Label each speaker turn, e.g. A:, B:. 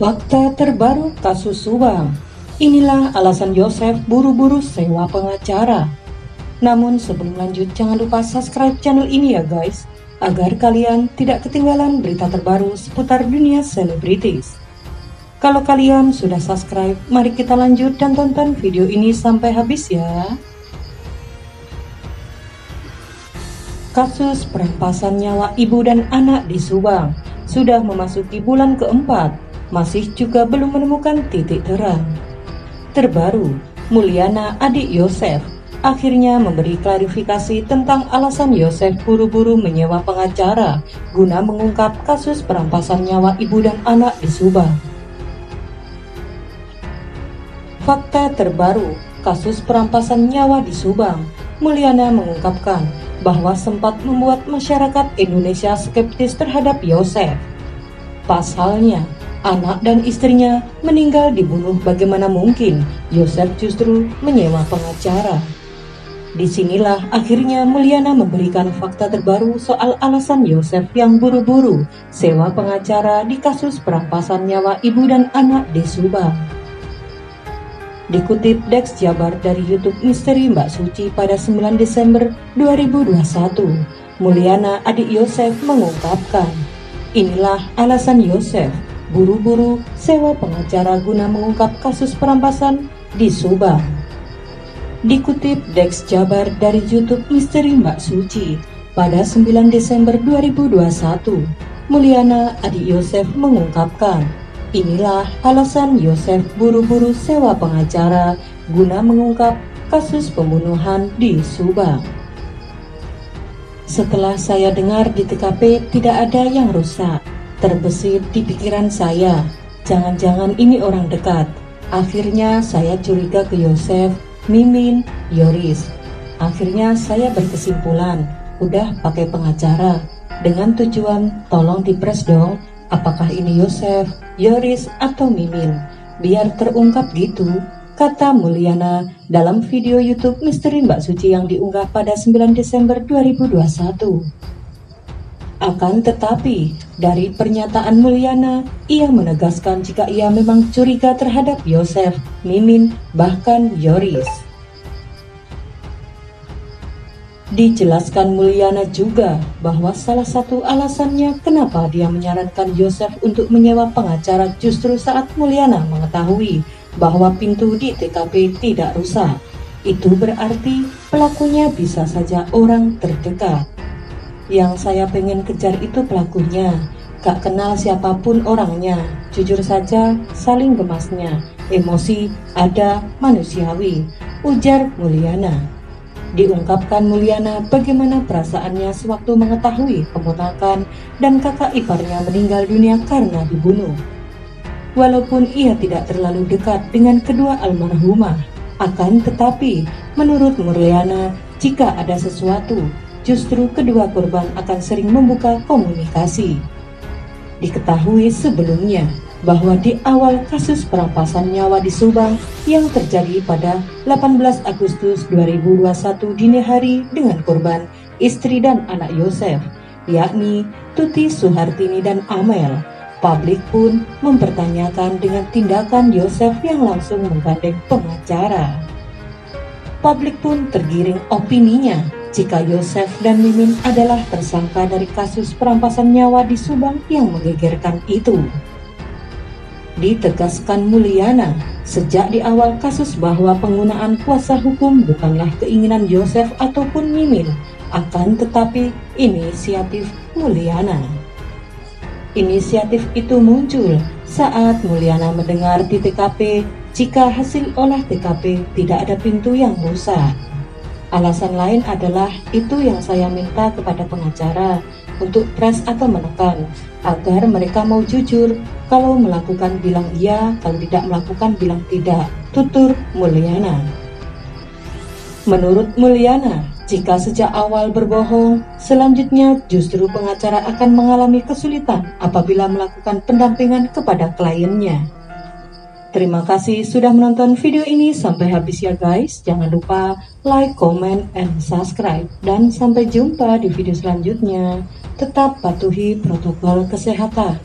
A: Fakta terbaru kasus Subang. Inilah alasan Yosef buru-buru sewa pengacara. Namun sebelum lanjut, jangan lupa subscribe channel ini ya guys, agar kalian tidak ketinggalan berita terbaru seputar dunia selebritis. Kalau kalian sudah subscribe, mari kita lanjut dan tonton video ini sampai habis ya. Kasus perampasan nyawa ibu dan anak di Subang sudah memasuki bulan keempat, masih juga belum menemukan titik terang. Terbaru, Mulyana, adik Yosef, akhirnya memberi klarifikasi tentang alasan Yosef buru-buru menyewa pengacara guna mengungkap kasus perampasan nyawa ibu dan anak di Subang. Fakta terbaru kasus perampasan nyawa di Subang, Mulyana mengungkapkan bahwa sempat membuat masyarakat Indonesia skeptis terhadap Yosef. Pasalnya, anak dan istrinya meninggal dibunuh, bagaimana mungkin Yosef justru menyewa pengacara? Disinilah akhirnya Mulyana memberikan fakta terbaru soal alasan Yosef yang buru-buru sewa pengacara di kasus perampasan nyawa ibu dan anak di Subang. Dikutip Dex Jabar dari YouTube Misteri Mbak Suci pada 9 Desember 2021, Mulyana, adik Yosef, mengungkapkan, inilah alasan Yosef buru-buru sewa pengacara guna mengungkap kasus perampasan di Subang. Dikutip Dex Jabar dari YouTube Misteri Mbak Suci pada 9 Desember 2021, Mulyana, adik Yosef, mengungkapkan, inilah alasan Yosef buru-buru sewa pengacara guna mengungkap kasus pembunuhan di Subang. Setelah saya dengar di TKP tidak ada yang rusak, terbesit di pikiran saya, jangan-jangan ini orang dekat. Akhirnya saya curiga ke Yosef, Mimin, Yoris. Akhirnya saya berkesimpulan, udah pakai pengacara, dengan tujuan tolong dipres dong, apakah ini Yosef, Yoris, atau Mimin, biar terungkap gitu, kata Mulyana dalam video YouTube Misteri Mbak Suci yang diunggah pada 9 Desember 2021. Akan tetapi, dari pernyataan Mulyana, ia menegaskan jika ia memang curiga terhadap Yosef, Mimin, bahkan Yoris. Dijelaskan Mulyana juga bahwa salah satu alasannya kenapa dia menyarankan Yosef untuk menyewa pengacara justru saat Mulyana mengetahui bahwa pintu di TKP tidak rusak. Itu berarti pelakunya bisa saja orang terdekat. Yang saya pengen kejar itu pelakunya, gak kenal siapapun orangnya, jujur saja saling gemasnya, emosi ada manusiawi, ujar Mulyana. Diungkapkan Mulyana bagaimana perasaannya sewaktu mengetahui keponakan dan kakak iparnya meninggal dunia karena dibunuh. Walaupun ia tidak terlalu dekat dengan kedua almarhumah, akan tetapi menurut Mulyana, jika ada sesuatu, justru kedua korban akan sering membuka komunikasi. Diketahui sebelumnya bahwa di awal kasus perampasan nyawa di Subang yang terjadi pada 18 Agustus 2021 dini hari dengan korban istri dan anak Yosef, yakni Tuti Suhartini dan Amel, publik pun mempertanyakan dengan tindakan Yosef yang langsung menggandeng pengacara. Publik pun tergiring opininya jika Yosef dan Mimin adalah tersangka dari kasus perampasan nyawa di Subang yang menggegerkan itu. Ditegaskan Mulyana sejak di awal kasus bahwa penggunaan kuasa hukum bukanlah keinginan Yosef ataupun Mimin, akan tetapi inisiatif Mulyana. Inisiatif itu muncul saat Mulyana mendengar di TKP jika hasil olah TKP tidak ada pintu yang rusak. Alasan lain adalah itu yang saya minta kepada pengacara untuk pres atau menekan agar mereka mau jujur, kalau melakukan bilang iya, kalau tidak melakukan bilang tidak, tutur Mulyana. Menurut Mulyana, jika sejak awal berbohong, selanjutnya justru pengacara akan mengalami kesulitan apabila melakukan pendampingan kepada kliennya. Terima kasih sudah menonton video ini sampai habis ya guys. Jangan lupa like, comment, and subscribe. Dan sampai jumpa di video selanjutnya. Tetap patuhi protokol kesehatan.